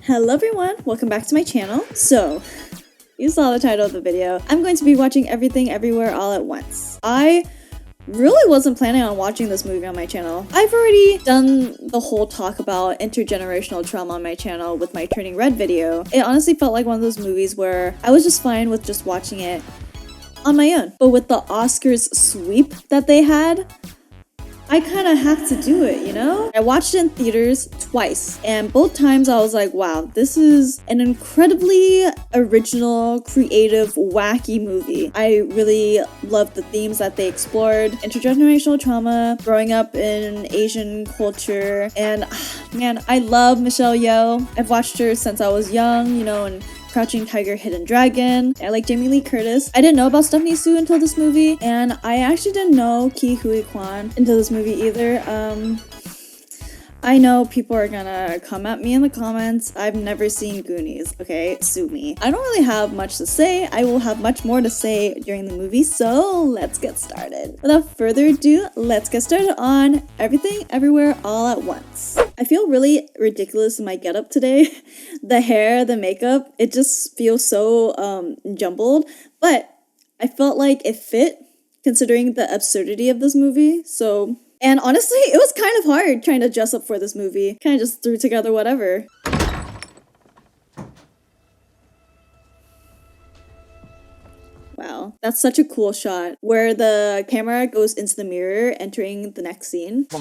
Hello everyone, welcome back to my channel. So, you saw the title of the video. I'm going to be watching Everything Everywhere All at Once. I really wasn't planning on watching this movie on my channel. I've already done the whole talk about intergenerational trauma on my channel with my Turning Red video. It honestly felt like one of those movies where I was just fine with just watching it on my own. But with the Oscars sweep that they had, I kind of have to do it, you know? I watched it in theaters twice, and both times I was like, wow, this is an incredibly original, creative, wacky movie. I really loved the themes that they explored. Intergenerational trauma, growing up in Asian culture, and man, I love Michelle Yeoh. I've watched her since I was young, you know, and Crouching Tiger, Hidden Dragon. I like Jamie Lee Curtis. I didn't know about Stephanie Hsu until this movie, and I actually didn't know Ke Huy Quan until this movie either. I know people are gonna come at me in the comments. I've never seen Goonies, okay? Sue me. I don't really have much to say. I will have much more to say during the movie, so let's get started. Without further ado, let's get started on Everything Everywhere All at Once. I feel really ridiculous in my getup today. The hair, the makeup, it just feels so jumbled, but I felt like it fit considering the absurdity of this movie, so... And honestly, it was kind of hard trying to dress up for this movie. Kind of just threw together whatever. Wow, that's such a cool shot where the camera goes into the mirror entering the next scene. The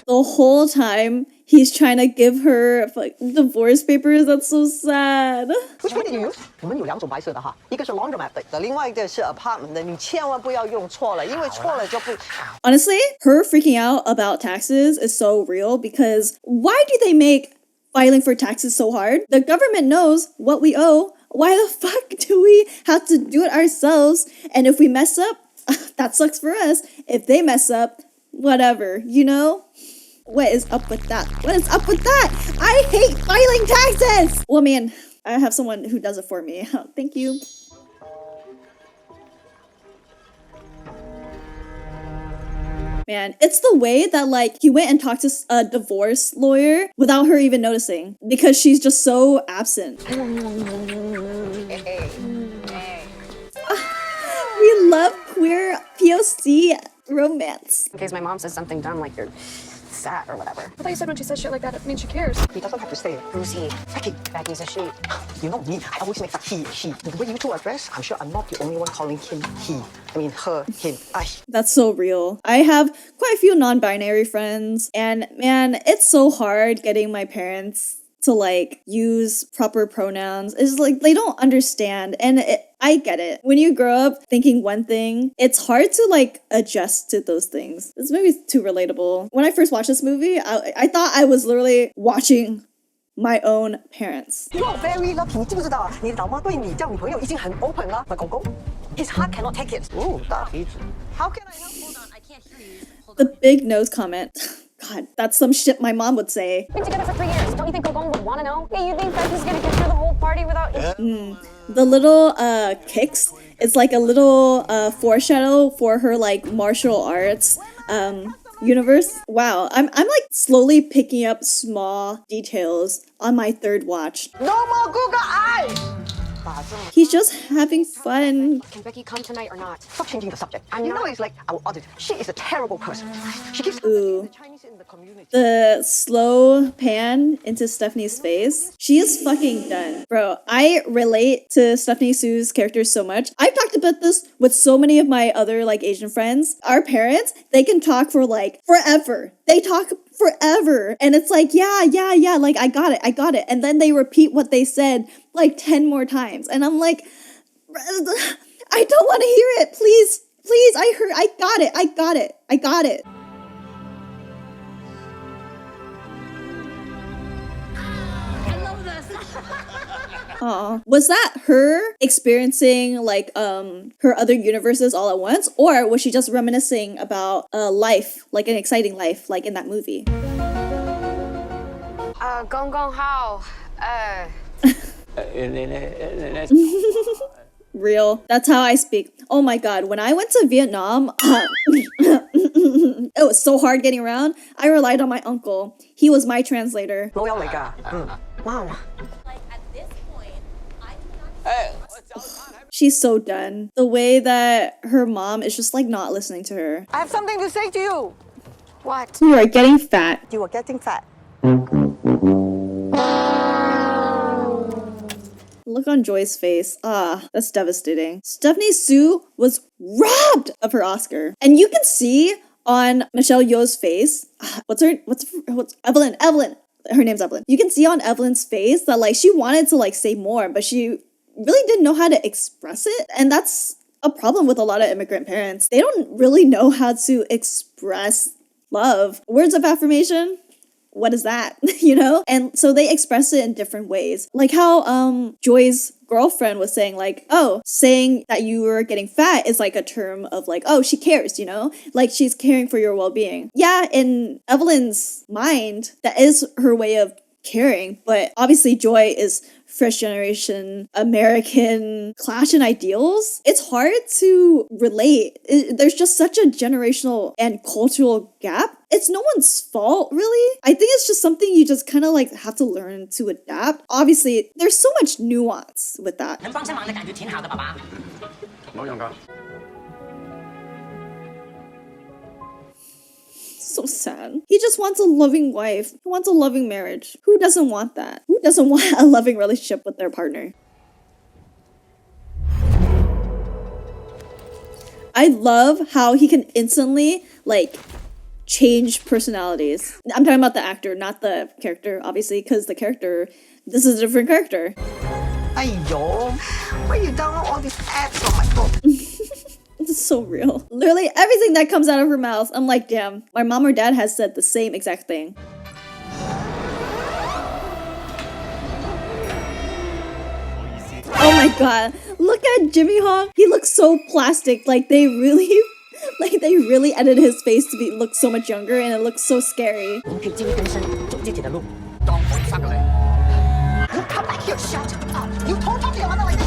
whole time he's trying to give her like divorce papers. That's so sad. Which one did you use? 我们有两种白色的哈，一个是 laundromat 的，另外一个是 apartment 的，你千万不要用错了，因为错了就不。Honestly, her freaking out about taxes is so real because why do they make filing for taxes so hard? The government knows what we owe. Why the fuck do we have to do it ourselves? And if we mess up, that sucks for us. If they mess up, whatever, you know? What is up with that? What is up with that? I hate filing taxes! Well, man, I have someone who does it for me. Thank you. Man, it's the way that, like, he went and talked to a divorce lawyer without her even noticing because she's just so absent. We love queer POC romance. In case my mom says something dumb like you're fat or whatever. I thought you said when she says shit like that, it means she cares. He doesn't have to say it. Who's he? Becky's a she. You know me, I always make that he, she. The way you two address, I'm sure I'm not the only one calling him he. I mean her, him, I. That's so real. I have quite a few non-binary friends, and man, it's so hard getting my parents to like use proper pronouns. It's like they don't understand, and I get it. When you grow up thinking one thing, it's hard to like adjust to those things. This movie's too relatable. When I first watched this movie, I thought I was literally watching my own parents. You are very lucky. 你知不知道你的老妈对你交女朋友已经很 open 了？那公公 his heart cannot take it. Oh, 大鼻子。How can I help? Hold on, I can't hear you. The big nose comment. God, that's some shit my mom would say. Been together for 3 years. Don't you think Gong would want to know? Hey, you think Becky's gonna get through the whole party without you? The little kicks, it's like a little foreshadow for her like martial arts universe. Wow, I'm like slowly picking up small details on my third watch. No more Google eyes. He's just having fun. Can Becky come tonight or not? Stop changing the subject. You know it's like our audit. She is a terrible person. She keeps Ooh. the Chinese in the community. The slow pan into Stephanie's face. She is fucking done. Bro, I relate to Stephanie Hsu's character so much. I've talked about this with so many of my other like Asian friends. Our parents, they can talk for like forever. They talk forever. And it's like, yeah, like I got it. And then they repeat what they said like 10 more times. And I'm like, I don't want to hear it. Please, I got it. Aw. Was that her experiencing like her other universes all at once, or was she just reminiscing about life, like an exciting life, like in that movie? Gong Gong Hao. Real. That's how I speak. Oh my god, when I went to Vietnam, it was so hard getting around. I relied on my uncle. He was my translator. 老友嚟㗎。Wow. She's so done. The way that her mom is just like not listening to her. I have something to say to you. What? You are getting fat. You are getting fat. Look on Joy's face. Ah, that's devastating. Stephanie Sue was robbed of her Oscar. And you can see on Michelle Yeoh's face, what's Evelyn. Her name's Evelyn. You can see on Evelyn's face that like she wanted to like say more, but she really didn't know how to express it. And that's a problem with a lot of immigrant parents. They don't really know how to express love. Words of affirmation? What is that? You know? And so they express it in different ways. Like how Joy's girlfriend was saying like, oh, saying that you were getting fat is like a term of like, oh, she cares, you know? Like she's caring for your well-being. Yeah, in Evelyn's mind, that is her way of caring, but obviously Joy is first generation American, clash in ideals. It's hard to relate. There's just such a generational and cultural gap. It's no one's fault, really. I think it's just something you just kind of like have to learn to adapt. Obviously, there's so much nuance with that. So sad. He just wants a loving wife. He wants a loving marriage. Who doesn't want that? Who doesn't want a loving relationship with their partner? I love how he can instantly like change personalities. I'm talking about the actor, not the character, obviously, because the character, this is a different character. Aiyo, why you download all these apps on my phone? It's so real. Literally everything that comes out of her mouth, I'm like, damn, my mom or dad has said the same exact thing. Oh my god, look at Jimmy Hong. He looks so plastic. Like they really edited his face to look so much younger, and it looks so scary. You come back here, shut up. You told me your mother like this.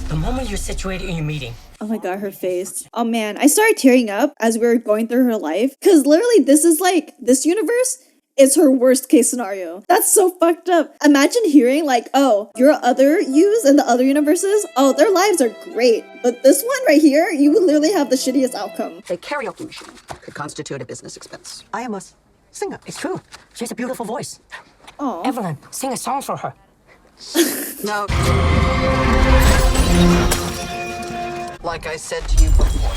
The moment you're situated in your meeting. Oh my god, her face. Oh man, I started tearing up as we were going through her life. Because literally, this is like, this universe is her worst case scenario. That's so fucked up. Imagine hearing like, oh, your other yous in the other universes, oh, their lives are great. But this one right here, you will literally have the shittiest outcome. A karaoke machine could constitute a business expense. I am a singer. It's true. She has a beautiful voice. Oh. Evelyn, sing a song for her. No. Like I said to you before.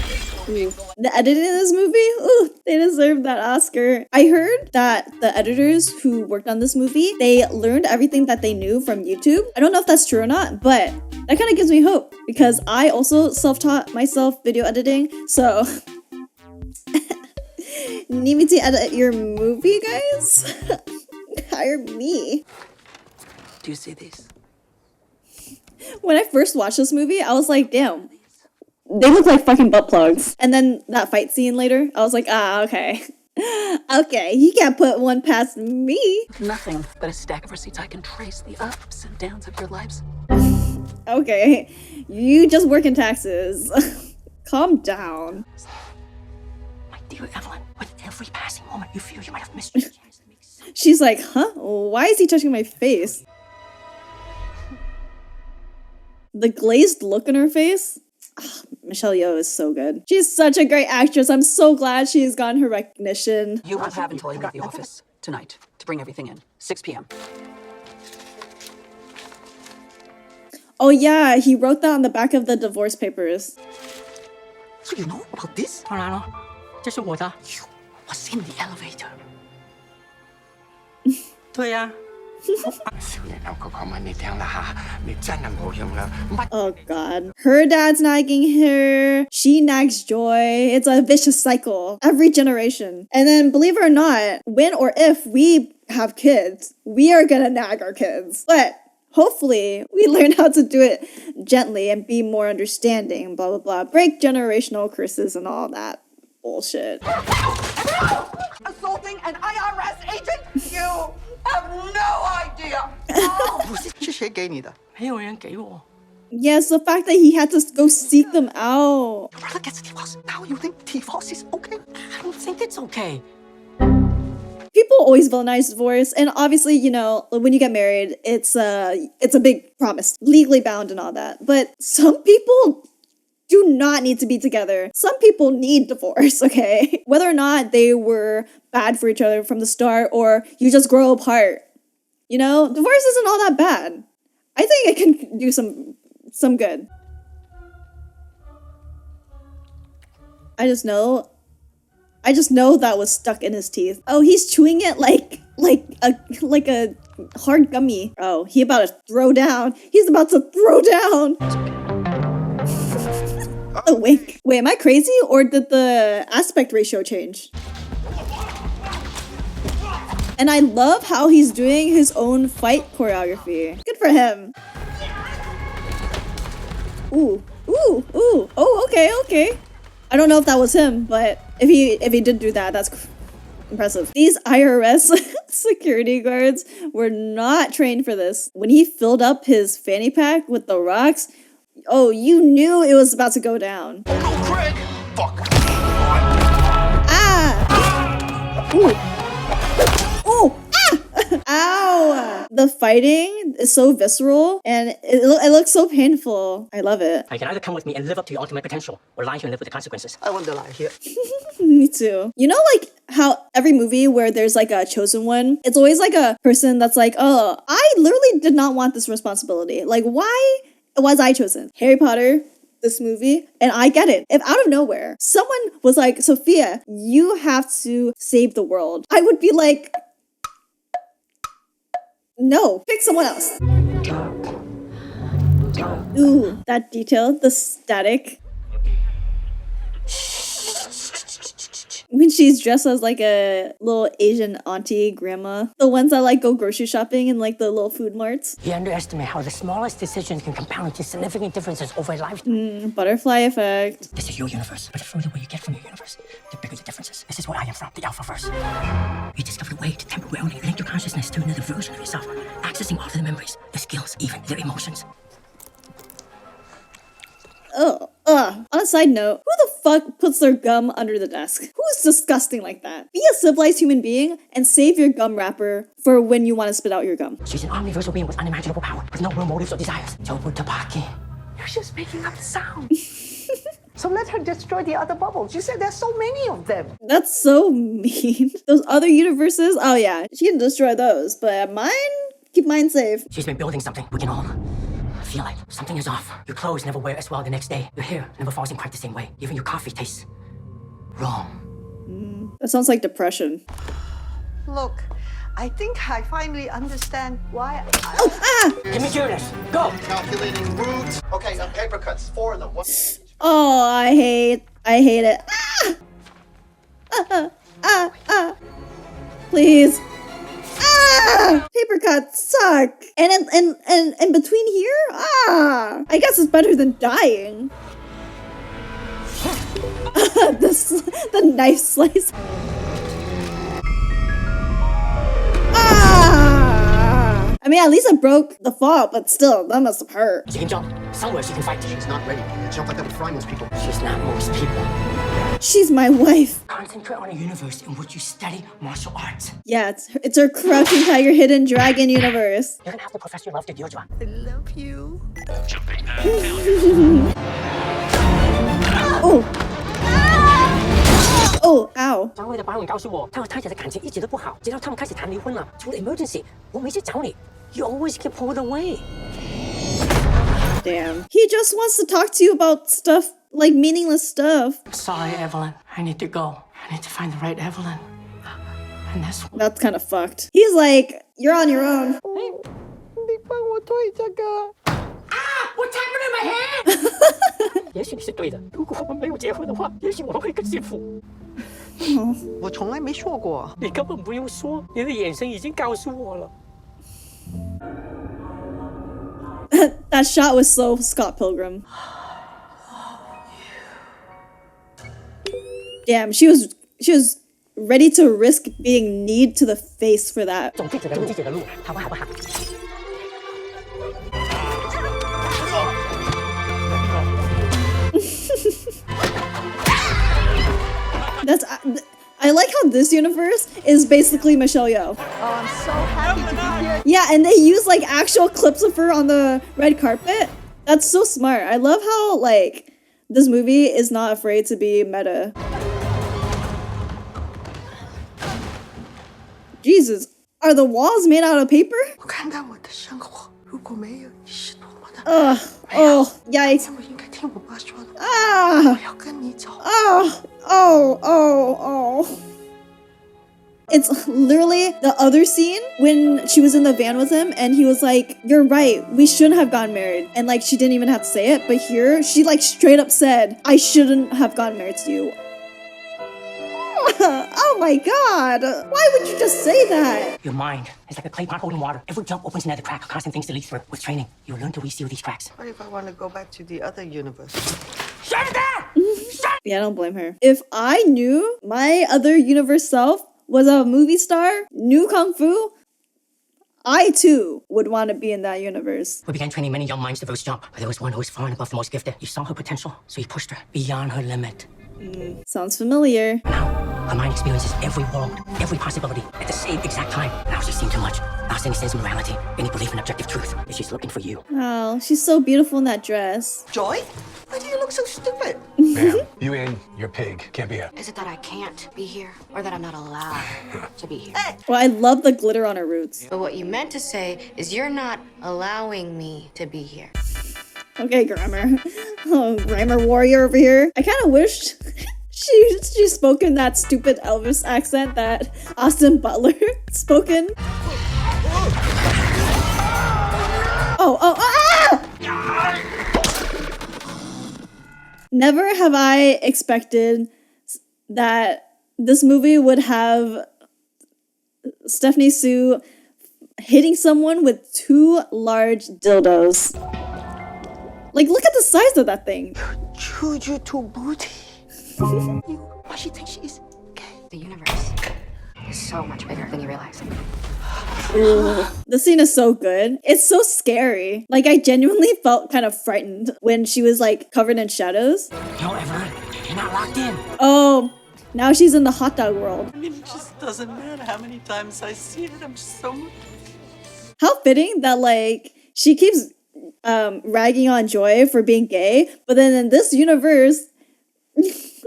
The editing in this movie, ooh, they deserve that Oscar. I heard that the editors who worked on this movie, they learned everything that they knew from YouTube. I don't know if that's true or not, but that kind of gives me hope because I also self-taught myself video editing. So, need me to edit your movie, guys? Hire me. Do you see these? When I first watched this movie, I was like, damn, they look like fucking butt plugs. And then that fight scene later, I was like, ah, okay. Okay, you can't put one past me. Nothing but a stack of receipts. I can trace the ups and downs of your lives. Okay, you just work in taxes. Calm down. My dear Evelyn, with every passing moment you feel you might have missed your chance to make sense. She's like, huh? Why is he touching my face? The glazed look in her face. Michelle Yeoh is so good. She's such a great actress. I'm so glad she's gotten her recognition. You will have until I leave the office tonight to bring everything in. 6 p.m. Oh yeah, he wrote that on the back of the divorce papers. So you know about this? 当然了，这是我的。 You was in the elevator. 对呀。 Oh god. Her dad's nagging her. She nags Joy. It's a vicious cycle. Every generation. And then, believe it or not, when or if we have kids, we are gonna nag our kids. But hopefully, we learn how to do it gently and be more understanding, blah, blah, blah. Break generational curses and all that bullshit. Assaulting an IRS agent? You have no idea. Oh. 是谁给你的？没有人给我。 Yes, the fact that he had to go seek them out. Your brother gets a divorce. Now you think divorce is okay? I don't think it's okay. People always villainize divorce, and obviously, you know, when you get married, it's a big promise, legally bound and all that. But some people do not need to be together. Some people need divorce, okay? Whether or not they were bad for each other from the start, or you just grow apart. You know, divorce isn't all that bad. I think it can do some good. I just know that was stuck in his teeth. Oh, he's chewing it like a hard gummy. Oh, he about to throw down. He's about to throw down. The wink. Wait, am I crazy or did the aspect ratio change? And I love how he's doing his own fight choreography. Good for him. Ooh, ooh, ooh. Oh, okay, okay. I don't know if that was him, but if he did do that, that's impressive. These IRS security guards were not trained for this. When he filled up his fanny pack with the rocks, oh, you knew it was about to go down. Oh no, Craig! Fuck! Ah! Ooh. Ooh! Ah! Ow! The fighting is so visceral and it looks so painful. I love it. You can either come with me and live up to your ultimate potential, or lie here and live with the consequences. I want to lie here. Me too. You know, like how every movie where there's like a chosen one, it's always like a person that's like, oh, I literally did not want this responsibility. Like, why was I chosen? Harry Potter, this movie, and I get it. If out of nowhere, someone was like, Sophia, you have to save the world, I would be like, no, pick someone else. Ooh, that detail, the static. When she's dressed as like a little Asian auntie grandma. The ones that like go grocery shopping in like the little food marts. You underestimate how the smallest decisions can compound into significant differences over a lifetime. Butterfly effect. This is your universe, but the further away you get from your universe, the bigger the differences. This is where I am from, the Alphaverse. You discovered a way to temporarily link your consciousness to another version of yourself, accessing all of the memories, the skills, even the emotions. On a side note, who the fuck puts their gum under the desk? Who's disgusting like that? Be a civilized human being and save your gum wrapper for when you want to spit out your gum. She's an omniversal being with unimaginable power, with no real motives or desires. Jobu Tupaki. You're just making up sound. So let her destroy the other bubbles. You said there's so many of them. That's so mean. Those other universes, oh yeah, she can destroy those, but mine, keep mine safe. She's been building something. We can all feel it. Something is off. Your clothes never wear as well the next day. Your hair never falls in quite the same way. Even your coffee tastes wrong. That sounds like depression. Look, I think I finally understand why Give me Uranus. Go! Calculating roots. Okay, paper cuts. 4 of them. One. Oh, I hate it. Please. Paper cuts suck. And in between here, I guess it's better than dying. The knife slice. I mean, at least it broke the fall, but still, that must have hurt. She can jump. Somewhere she can fight. She's not ready. Jump like that would fry most people. She's not most people. She's my wife. Concentrate on a universe in which you study martial arts. Yeah, it's her crouching tiger, hidden dragon universe. You're gonna have to profess your love to Gyojua. I love you. Oh. Oh, ow. 张卫的保姆告诉我，他和太太的感情一直都不好，直到他们开始谈离婚了。除了 emergency，我每次找你 ，you always get pulled away. Damn. He just wants to talk to you about stuff, like meaningless stuff. Sorry, Evelyn. I need to go. I need to find the right Evelyn. And this one. That's kind of fucked. He's like, you're on your own. 你帮我推这个。 What's happening in my head? 也许你是对的。如果我们没有结婚的话，也许我们会更幸福。我从来没说过。你根本不用说，你的眼神已经告诉我了。 That shot was so Scott Pilgrim. Damn, she was ready to risk being kneed to the face for that. 走自己的路，自己的路，好不好？ That's I like how this universe is basically Michelle Yeoh. Oh, I'm so happy to be here. Yeah, and they use like actual clips of her on the red carpet. That's so smart. I love how like this movie is not afraid to be meta. Jesus, are the walls made out of paper? 我看看我的生活，如果没有你是多么的 Oh, yikes. 我应该听我爸说的， Ah, 我要跟你走。 oh. It's literally the other scene when she was in the van with him and he was like, you're right, we shouldn't have gotten married. And like, she didn't even have to say it, but here she like straight up said, I shouldn't have gotten married to you. Oh my god, why would you just say that? Your mind is like a clay pot holding water. Every jump opens another crack, constant things to leak through. With training, you'll learn to reseal these cracks. What if I want to go back to the other universe? Shut it down! Yeah, I don't blame her. If I knew my other universe self was a movie star, knew Kung Fu, I too would want to be in that universe. We began training many young minds to first jump, but there was one who was far and above the most gifted. You saw her potential, so you pushed her beyond her limit. Sounds familiar. Now, her mind experiences every world, every possibility, at the same exact time. Now she's seen too much, lost any sense of morality, any belief in objective truth. And she's looking for you. Oh, she's so beautiful in that dress. Joy? Why do you look so stupid? Ma'am, you and your pig can't be a... Is it that I can't be here, or that I'm not allowed to be here? Well, I love the glitter on her roots. But what you meant to say is you're not allowing me to be here. Okay, grammar. Oh, grammar warrior over here. I kind of wished she spoke in that stupid Elvis accent that Austin Butler spoken. Never have I expected that this movie would have Stephanie Sue hitting someone with 2 large dildos. Like, look at the size of that thing. Jobu Tupaki. Why she thinks she is gay? The universe is so much bigger than you realize. The scene is so good. It's so scary. Like, I genuinely felt kind of frightened when she was like covered in shadows. No, Evelyn, you're not locked in. Oh, now she's in the hot dog world. I mean, it just doesn't matter how many times I see it. I'm just so... How fitting that like she keeps ragging on Joy for being gay, but then in this universe,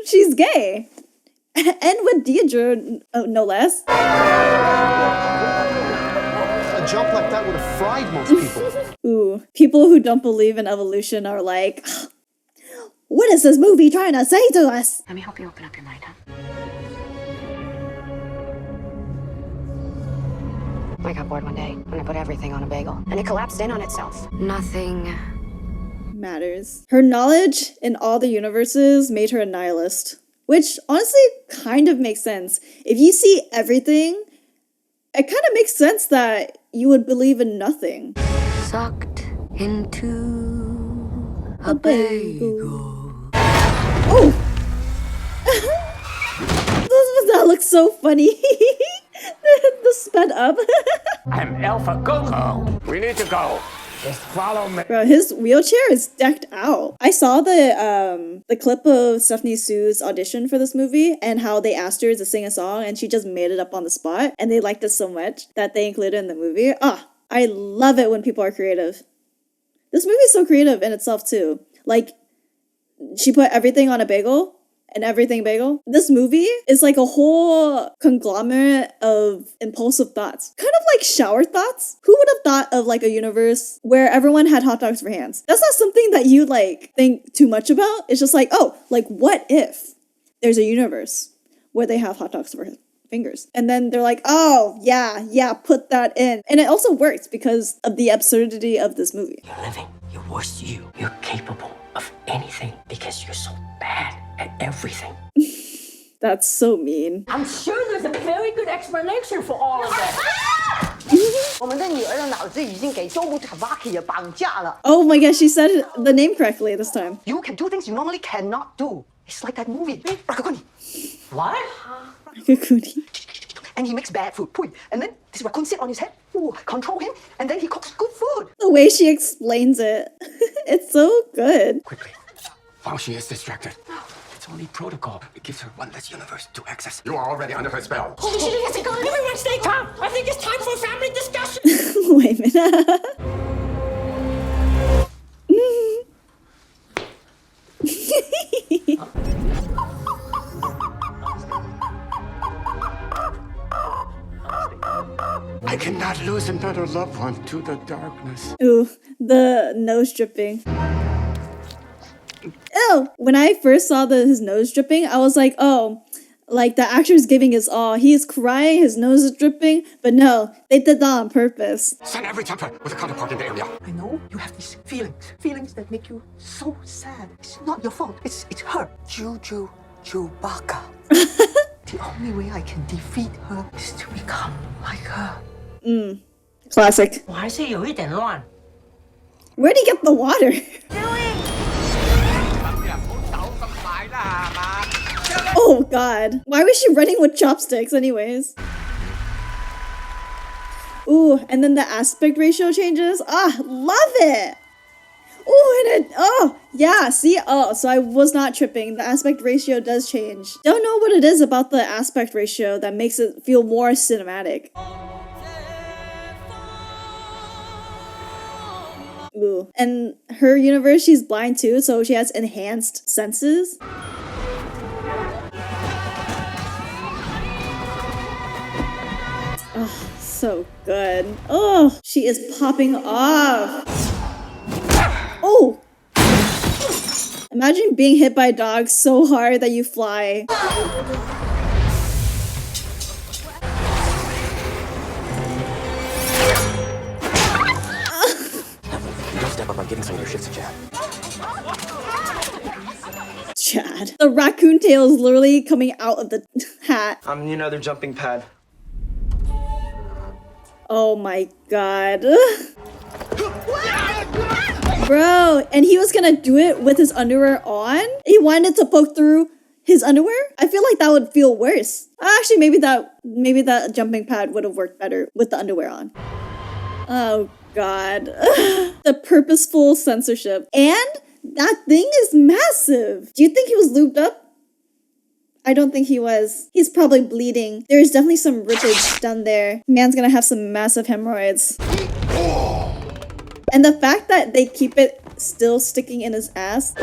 she's gay. And with Deidre, no less. A jump like that would have fried most people. Ooh, people who don't believe in evolution are like, what is this movie trying to say to us? Let me help you open up your mind, huh? I got bored one day when I put everything on a bagel, and it collapsed in on itself. Nothing matters. Her knowledge in all the universes made her a nihilist, which honestly kind of makes sense. If you see everything, it kind of makes sense that you would believe in nothing. sucked into a bagel. Oh! Does that look so funny? The sped up. I'm Alpha Go-Go. We need to go. Just follow me. Bro, his wheelchair is decked out. I saw the clip of Stephanie Sue's audition for this movie and how they asked her to sing a song and she just made it up on the spot and they liked it so much that they included it in the movie. I love it when people are creative. This movie is so creative in itself too. Like, she put everything on a bagel. And everything bagel. This movie is like a whole conglomerate of impulsive thoughts. Kind of like shower thoughts. Who would have thought of like a universe where everyone had hot dogs for hands? That's not something that you like think too much about. It's just like, oh, like what if there's a universe where they have hot dogs for fingers? And then they're like, oh, yeah, put that in. And it also works because of the absurdity of this movie. You're living your worst you. You're capable of anything because you're so bad at everything. That's so mean. I'm sure there's a very good explanation for all of that. 我们的女儿的脑子已经给 Jobu Tupaki 绑架了。 Oh my gosh, she said the name correctly this time. You can do things you normally cannot do. It's like that movie. What? Kakuni. And he makes bad food. And then this raccoon sit on his head. Ooh, control him. And then he cooks good food. The way she explains it. It's so good. Quickly, while she is distracted. It's only protocol. It gives her one less universe to access. You are already under her spell. Holy shit, it has to go. Everyone stay calm. I think it's time for a family discussion. Wait a minute. I cannot lose another loved one to the darkness. Ooh, the nose dripping. Ew! When I first saw his nose dripping, I was like, oh, like the actor's giving his all. He is crying, his nose is dripping, but no, they did that on purpose. Send every temper with a counterpart in the area. I know you have these feelings that make you so sad. It's not your fault. It's her. Jobu Tupaki. The only way I can defeat her is to become like her. Classic. 我还是有一点乱。 Where'd he get the water? Oh god. Why was she running with chopsticks anyways? Ooh, and then the aspect ratio changes. Ah, love it! Ooh, and it, oh, yeah, see? Oh, so I was not tripping. The aspect ratio does change. Don't know what it is about the aspect ratio that makes it feel more cinematic. Ooh. And her universe, she's blind too, so she has enhanced senses. Oh, so good. Oh, she is popping off. Oh! Imagine being hit by a dog so hard that you fly. You don't step up, I'm giving some of your shifts to Chad. Chad. The raccoon tail is literally coming out of the hat. I'm another jumping pad. Oh my god. Bro, and he was gonna do it with his underwear on? He wanted to poke through his underwear? I feel like that would feel worse. Actually, maybe that jumping pad would have worked better with the underwear on. Oh god. The purposeful censorship. And that thing is massive. Do you think he was lubed up? I don't think he was. He's probably bleeding. There's definitely some rippage down there. Man's gonna have some massive hemorrhoids. And the fact that they keep it still sticking in his ass. The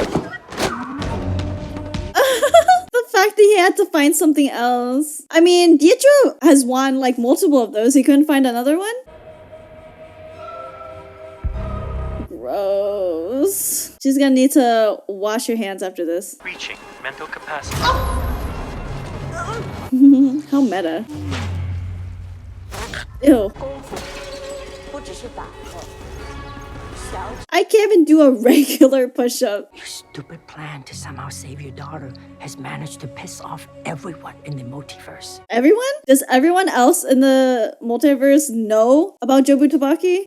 fact that he had to find something else. I mean, Dietro has won like multiple of those. He couldn't find another one? Gross. She's gonna need to wash her hands after this. Reaching mental capacity. How meta. Ew. I can't even do a regular push-up. Your stupid plan to somehow save your daughter has managed to piss off everyone in the multiverse. Everyone? Does everyone else in the multiverse know about Jobu Tupaki?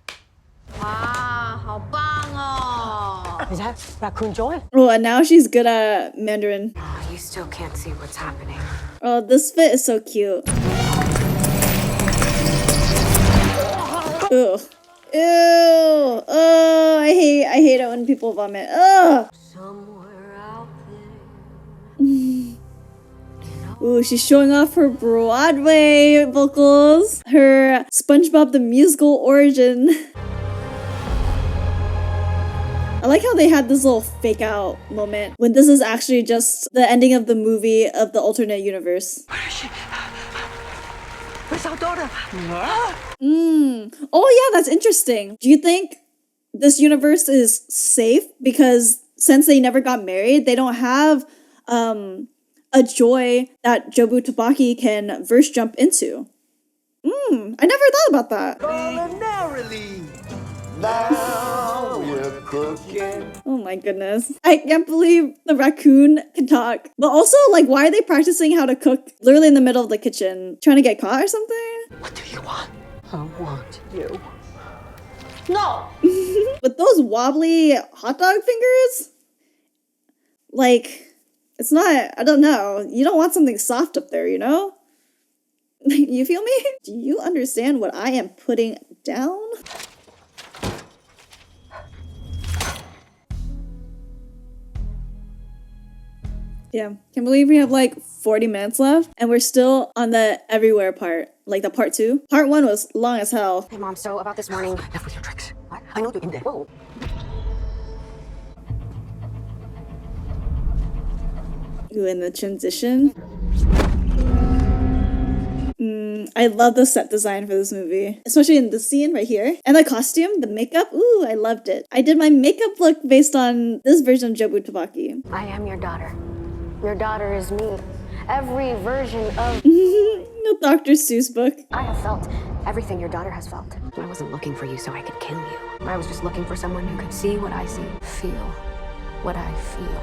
Is that Raccoon Joy? Oh, and now she's good at Mandarin. Oh, you still can't see what's happening. Oh, this fit is so cute. Ugh. Ew. Oh, I hate it when people vomit. Ugh. Somewhere out there. Ooh, she's showing off her Broadway vocals. Her SpongeBob the Musical origin. I like how they had this little fake out moment when this is actually just the ending of the movie of the alternate universe. Where is she? Where's our daughter? Oh yeah, that's interesting. Do you think this universe is safe because since they never got married, they don't have a joy that Jobu Tupaki can verse jump into? I never thought about that. Culinarily. Now we're cooking. Oh my goodness. I can't believe the raccoon can talk. But also, like, why are they practicing how to cook literally in the middle of the kitchen? Trying to get caught or something? What do you want? I want you. With those wobbly hot dog fingers? Like, it's not, I don't know. You don't want something soft up there, you know? You feel me? Do you understand what I am putting down? Yeah, can't believe we have like 40 minutes left and we're still on the everywhere part, like the part 2. Part 1 was long as hell. Hey, Mom, so about this morning. Enough with your tricks. I know you're in there. Whoa. Ooh, and the transition. I love the set design for this movie, especially in this scene right here. And the costume, the makeup, ooh, I loved it. I did my makeup look based on this version of Jobu Tupaki. I am your daughter. Your daughter is me. Every version of... The Dr. Seuss book. I have felt everything your daughter has felt. I wasn't looking for you so I could kill you. I was just looking for someone who could see what I see, feel what I feel.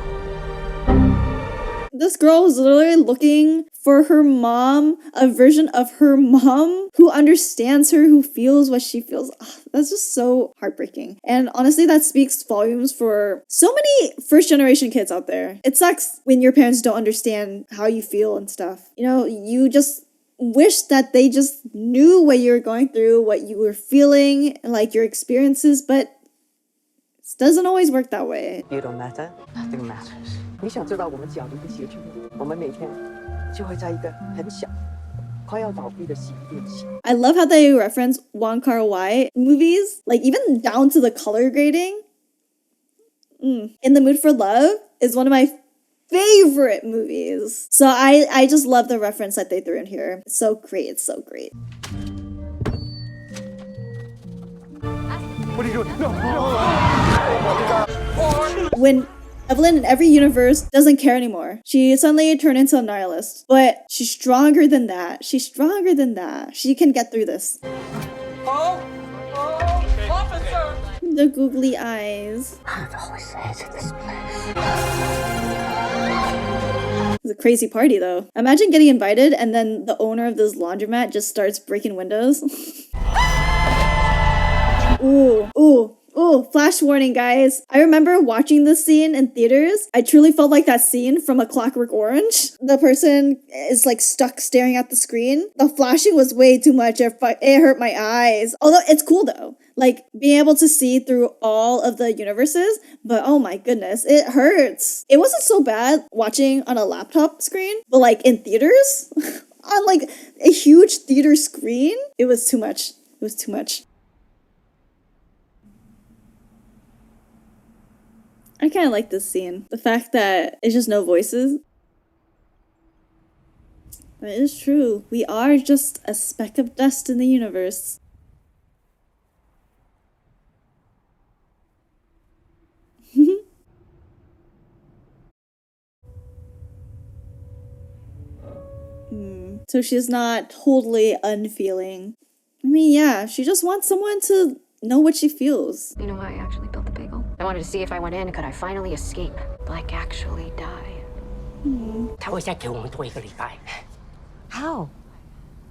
This girl was literally looking for her mom, a version of her mom who understands her, who feels what she feels. Ugh, that's just so heartbreaking. And honestly, that speaks volumes for so many first-generation kids out there. It sucks when your parents don't understand how you feel and stuff. You know, you just wish that they just knew what you were going through, what you were feeling, like your experiences, but it doesn't always work that way. You don't matter. Nothing matters. 你想知道我们脚离不协调，我们每天就会在一个很小、快要倒闭的洗衣店洗。 I love how they reference Wong Kar-wai movies, like even down to the color grading. In the Mood for Love is one of my favorite movies. So I just love the reference that they threw in here. It's so great. It's so great. What are you doing? No, When Evelyn in every universe doesn't care anymore. She suddenly turned into a nihilist. But she's stronger than that. She's stronger than that. She can get through this. Officer! The googly eyes. I've always hated this place. It's a crazy party though. Imagine getting invited and then the owner of this laundromat just starts breaking windows. Ooh, flash warning, guys. I remember watching this scene in theaters. I truly felt like that scene from A Clockwork Orange. The person is like stuck staring at the screen. The flashing was way too much. It hurt my eyes. Although it's cool though. Like being able to see through all of the universes. But oh my goodness, it hurts. It wasn't so bad watching on a laptop screen. But like in theaters, on like a huge theater screen, it was too much. It was too much. I kind of like this scene. The fact that it's just no voices. That is true. We are just a speck of dust in the universe. So she's not totally unfeeling. I mean, yeah, she just wants someone to know what she feels. You know why I actually built the bagel? I wanted to see if I went in, could I finally escape? Like, actually die. 他会再给我们多1个礼拜。 How?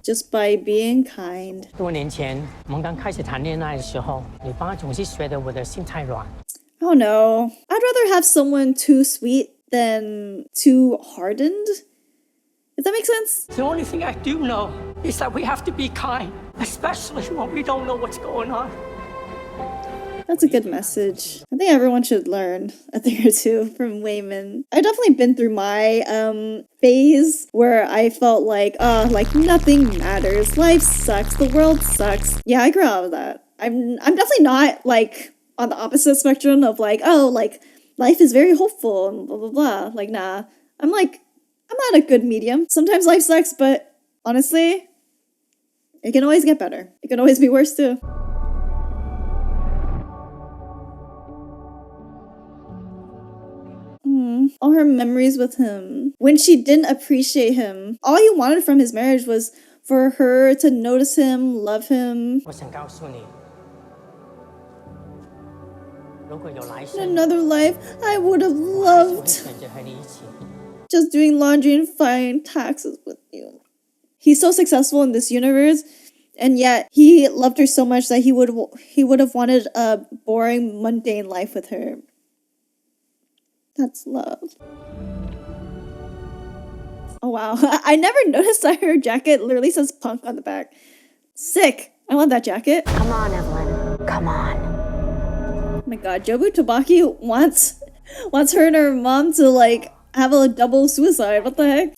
Just by being kind. 多年前我们刚开始谈恋爱的时候，你爸总是觉得我的心太软。 Oh no. I'd rather have someone too sweet than too hardened. Does that make sense? The only thing I do know is that we have to be kind, especially when we don't know what's going on. That's a good message. I think everyone should learn a thing or two from Wayman. I've definitely been through my phase where I felt like nothing matters. Life sucks. The world sucks. Yeah, I grew out of that. I'm definitely not like on the opposite spectrum of like, oh, like life is very hopeful and blah blah blah. Like, nah. I'm not a good medium. Sometimes life sucks, but honestly, it can always get better. It can always be worse too. All her memories with him. When she didn't appreciate him. All you wanted from his marriage was for her to notice him, love him. 我想告诉你，如果有来 In 生， another life, I would have 我还是会 loved 选择和你一起。 just doing laundry and filing taxes with you. He's so successful in this universe, and yet he loved her so much that he would have wanted a boring, mundane life with her. That's love. Oh wow, I never noticed that her jacket literally says punk on the back. Sick. I want that jacket. Come on, Evelyn. Come on. Oh my god, Jobu Tupaki wants her and her mom to like have a double suicide. What the heck?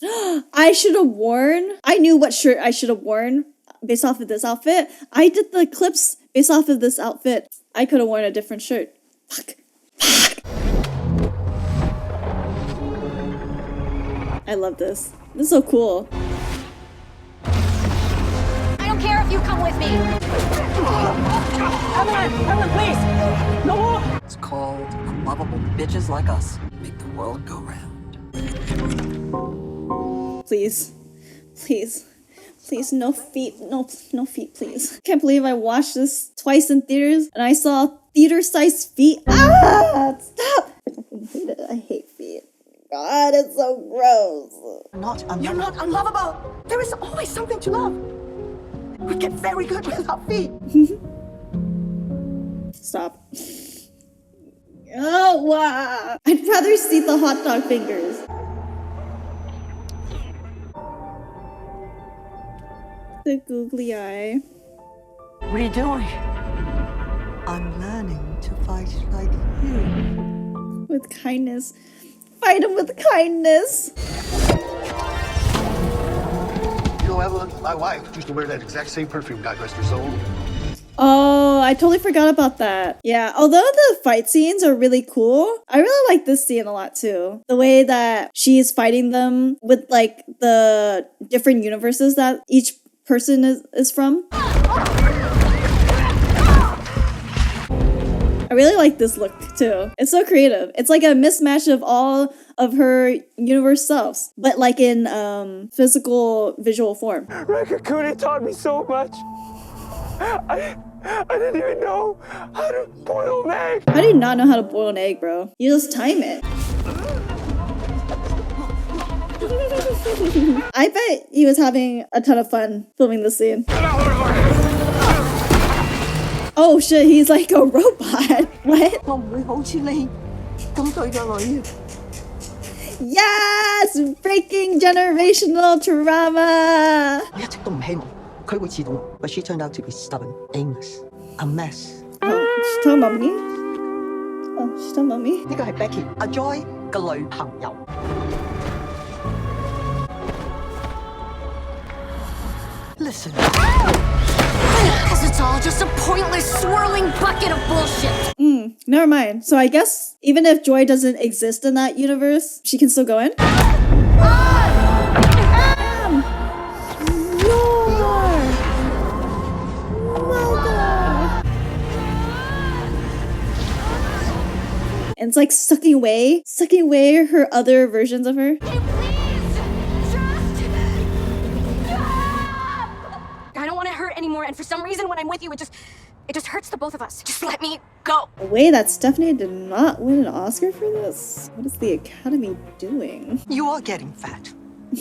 I should have worn. I knew what shirt I should have worn based off of this outfit. I did the clips based off of this outfit. I could have worn a different shirt. Fuck. I love this. This is so cool. I don't care if you come with me. Ellen, please! No more! It's called unlovable bitches like us make the world go round. Please. Please. Please, no feet. No feet, please. Can't believe I watched this twice in theaters and I saw theater-sized feet. Ah! Stop! I hate it. I hate feet. God, it's so gross. You're not unlovable. There is always something to love. We get very good with our feet. Stop. Oh, wow. I'd rather see the hot dog fingers. The googly eye. What are you doing? I'm learning to fight like you. With kindness. Fight him with kindness. You know, Evelyn, my wife used to wear that exact same perfume, God rest her soul. Oh, I totally forgot about that. Yeah, although the fight scenes are really cool, I really like this scene a lot too. The way that she's fighting them with like the different universes that each person is from. I really like this look too. It's so creative. It's like a mismatch of all of her universe selves, but like in physical visual form. Rakakuni taught me so much. I didn't even know how to boil an egg. How do you not know how to boil an egg, bro? You just time it. I bet he was having a ton of fun filming this scene. Oh shit, he's like a robot. What? Yes! Breaking generational trauma! 我一直都唔希望佢會自動 but she turned out to be stubborn, aimless, a mess. Oh, she's talking about me? Oh, she's talking about me? 呢個係 Becky 阿 Joy 嘅女朋友。Listen. Because it's all just a pointless, swirling bucket of bullshit. Never mind. So I guess even if Joy doesn't exist in that universe, she can still go in? And it's like sucking away her other versions of her. I don't want to hurt anymore, and for some reason when I'm with you, it just hurts the both of us. Just let me go. Wait, that Stephanie did not win an Oscar for this? What is the Academy doing? You are getting fat.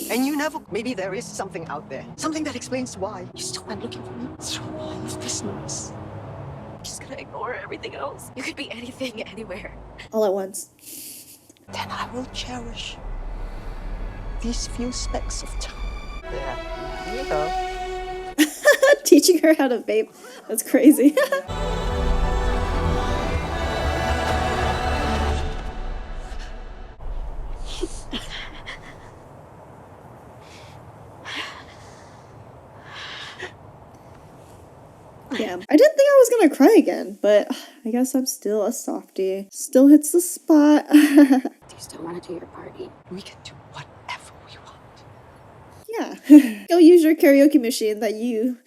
And you never... Maybe there is something out there. Something that explains why you still went looking for me through all of this noise. I'm just gonna ignore everything else. You could be anything, anywhere. All at once. Then I will cherish these few specks of time. There you go. Teaching her how to vape. That's crazy. Yeah, I didn't think I was gonna cry again, but I guess I'm still a softie. Still hits the spot. Do you still want to do your party? We can do whatever we want. Yeah. Go use your karaoke machine that you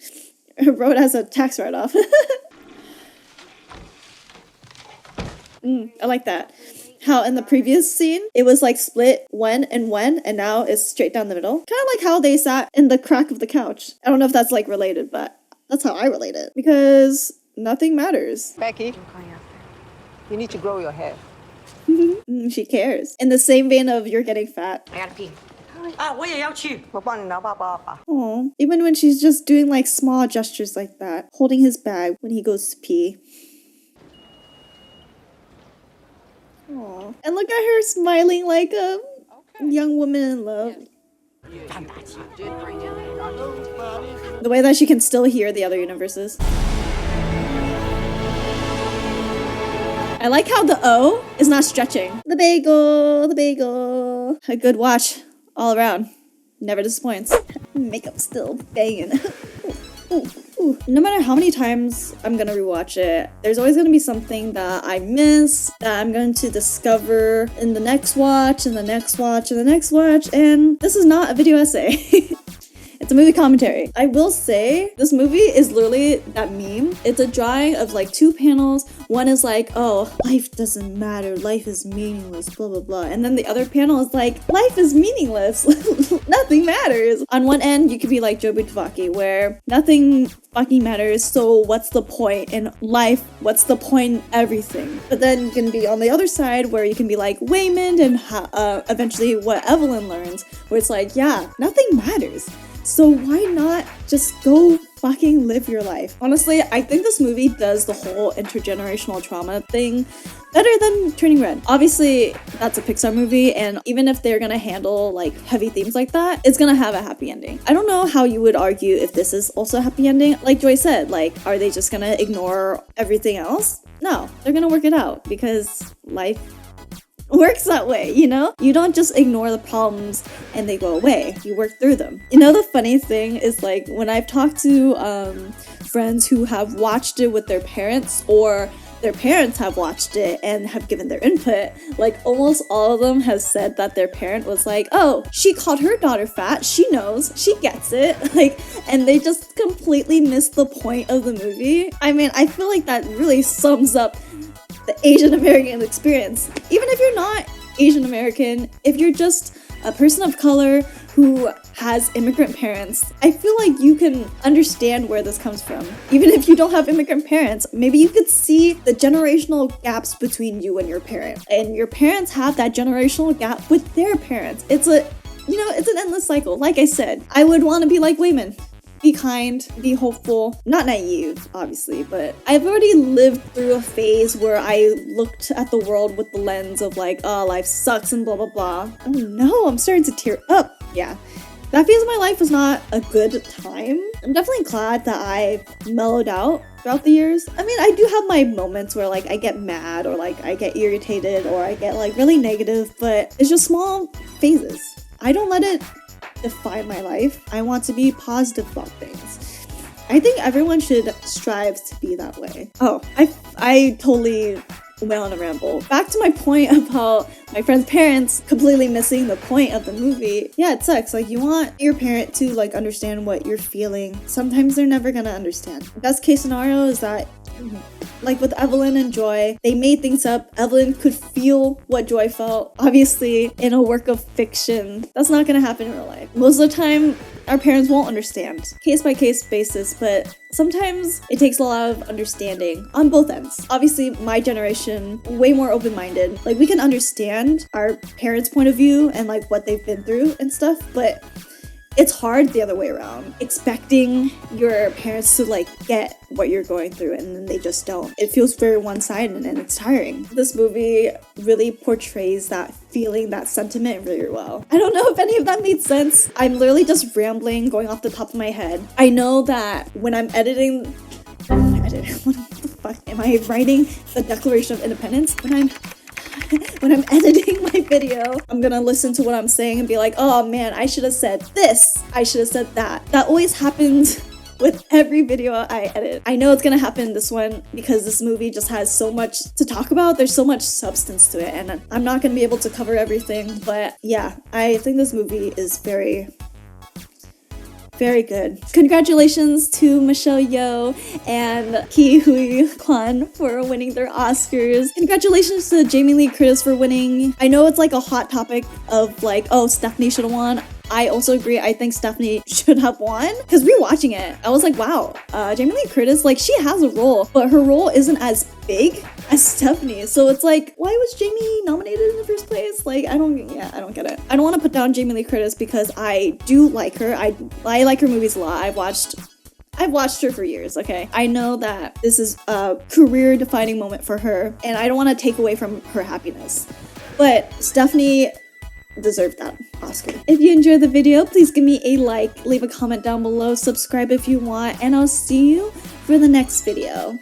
wrote as a tax write-off. I like that. How in the previous scene, it was like split when, and now it's straight down the middle. Kind of like how they sat in the crack of the couch. I don't know if that's like related, but that's how I relate it. Because nothing matters. Becky, you need to grow your hair. She cares. In the same vein of you're getting fat. I gotta pee. 我也要去。我帮你拿包包吧。 Aw. Even when she's just doing like small gestures like that. Holding his bag when he goes to pee. Aw. And look at her smiling like a young woman in love. The way that she can still hear the other universes. I like how the O is not stretching. The bagel, the bagel. know, a good watch all around. Never disappoints. Makeup still banging. Ooh. No matter how many times I'm gonna rewatch it, there's always gonna be something that I miss, that I'm going to discover in the next watch, and the next watch, and the next watch, and this is not a video essay. It's a movie commentary. I will say, this movie is literally that meme. It's a drawing of like two panels. One is like, oh, life doesn't matter, life is meaningless, blah, blah, blah. And then the other panel is like, life is meaningless, nothing matters. On one end, you could be like Jobu Tupaki, where nothing fucking matters, so what's the point in life? What's the point in everything? But then you can be on the other side, where you can be like Waymond and eventually what Evelyn learns, where it's like, yeah, nothing matters. So why not just go fucking live your life? Honestly, I think this movie does the whole intergenerational trauma thing better than Turning Red. Obviously, that's a Pixar movie, and even if they're gonna handle like heavy themes like that, it's gonna have a happy ending. I don't know how you would argue if this is also a happy ending. Like Joy said, like, are they just gonna ignore everything else? No, they're gonna work it out because life works that way, you know? You don't just ignore the problems and they go away. You work through them. You know, the funny thing is, like, when I've talked to friends who have watched it with their parents, or their parents have watched it and have given their input, like, almost all of them have said that their parent was like, oh, she called her daughter fat, she knows, she gets it, like, and they just completely missed the point of the movie. I mean, I feel like that really sums up the Asian American experience. Even if you're not Asian American, if you're just a person of color who has immigrant parents, I feel like you can understand where this comes from. Even if you don't have immigrant parents, maybe you could see the generational gaps between you and your parent. And your parents have that generational gap with their parents. It's a, you know, it's an endless cycle. Like I said, I would want to be like Waymond. Be kind, be hopeful, not naive, obviously, but I've already lived through a phase where I looked at the world with the lens of like, oh, life sucks and blah, blah, blah. Oh no, I'm starting to tear up. Yeah, that phase of my life was not a good time. I'm definitely glad that I've mellowed out throughout the years. I mean, I do have my moments where like I get mad, or like I get irritated, or I get like really negative, but it's just small phases. I don't let it define my life. I want to be positive about things. I think everyone should strive to be that way. Oh, I totally went on a ramble. Back to my point about my friend's parents completely missing the point of the movie. Yeah, it sucks. Like, you want your parent to like understand what you're feeling. Sometimes they're never gonna understand. Best case scenario is that, like with Evelyn and Joy, they made things up. Evelyn could feel what Joy felt. Obviously, in a work of fiction, that's not gonna happen in real life. Most of the time, our parents won't understand. Case by case basis, but sometimes it takes a lot of understanding on both ends. Obviously, my generation, way more open-minded. Like, we can understand our parents' point of view and like what they've been through and stuff, but it's hard the other way around, expecting your parents to like get what you're going through, and then they just don't. It feels very one-sided and it's tiring. This movie really portrays that feeling, that sentiment really well. I don't know if any of that made sense. I'm literally just rambling, going off the top of my head. I know that when I'm editing, what the fuck am I writing? The Declaration of Independence? When I'm editing my video, I'm gonna listen to what I'm saying and be like, oh man, I should have said this, I should have said that. That always happens with every video I edit. I know it's gonna happen in this one because this movie just has so much to talk about. There's so much substance to it, and I'm not gonna be able to cover everything, but yeah, I think this movie is very good. Congratulations to Michelle Yeoh and Ki Hui Kwan for winning their Oscars. Congratulations to Jamie Lee Curtis for winning. I know it's like a hot topic of like, oh, Stephanie should have won. I also agree. I think Stephanie should have won, because rewatching it, I was like, wow, Jamie Lee Curtis, like, she has a role, but her role isn't as big as Stephanie. So it's like, why was Jamie nominated in the first place? Like, I don't get it. I don't want to put down Jamie Lee Curtis because I do like her. I like her movies a lot. I've watched her for years, okay? I know that this is a career-defining moment for her, and I don't want to take away from her happiness. But Stephanie deserved that Oscar. If you enjoyed the video, please give me a like, leave a comment down below, subscribe if you want, and I'll see you for the next video.